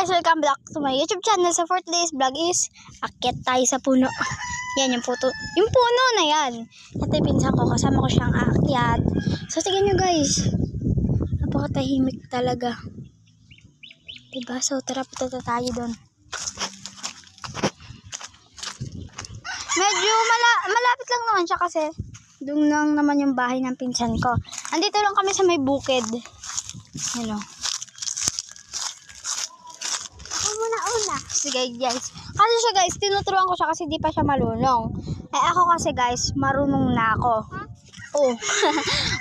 guys, welcome back to my YouTube channel. Sa for today's vlog is akyat tayo sa puno. Yan yung puno. Yung puno na yan. Ito yung pinsan ko. Kasama ko siyang aakyat. So tignan nyo guys. Napakatahimik talaga. Diba? So tara, punta tayo doon. Medyo malapit lang naman siya kasi doon lang naman yung bahay ng pinsan ko. Andito lang kami sa may bukid. Hello. Una. Sige guys. Kasi siya guys, tinuturuan ko siya kasi di pa siya marunong. Eh ako kasi guys, marunong na ako. Oh.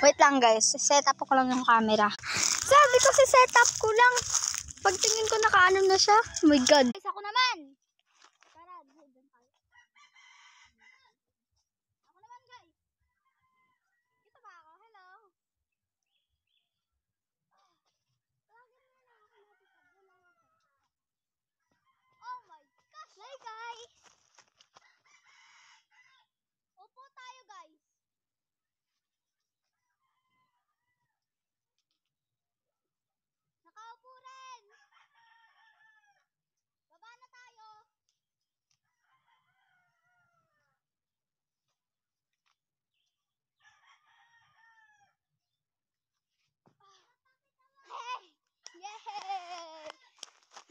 Wait lang guys. Set up ko lang yung camera. Sabi ko si set up ko lang. Pagtingin ko nakaano na siya. Oh my god. Guys, ako naman. Tara, doon tayo. Ako naman guys. Ito ba ako? Hello. Oh my gosh! Hi guys! Upo tayo guys! Nakaupo rin! Baba na tayo! Hey! Yay!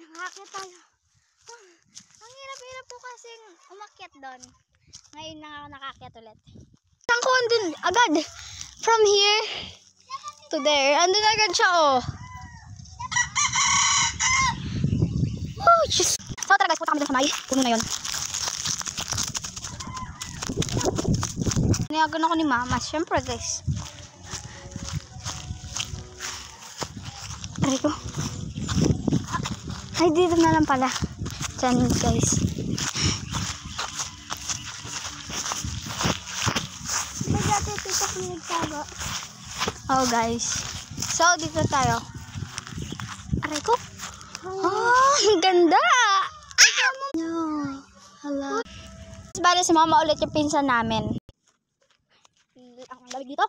Nakakit tayo! Ang hirap-hirap po kasing umakyat doon. Ngayon na ako nakakyat ulit. Saan ko andun? Agad! From here to there. Andun agad siya oh. Oh, jeez. So tara guys, punta kami doon sa may puno na yun. Niyagan ako ni mama. Siyempre guys. Aray ko. Ay, dito na lang pala. Diyan guys. Oh guys. So dito tayo. Aray ko. Oh, ang ganda. Hello. Bale si mama ulit yung pinsan namin. Ang lamig dito.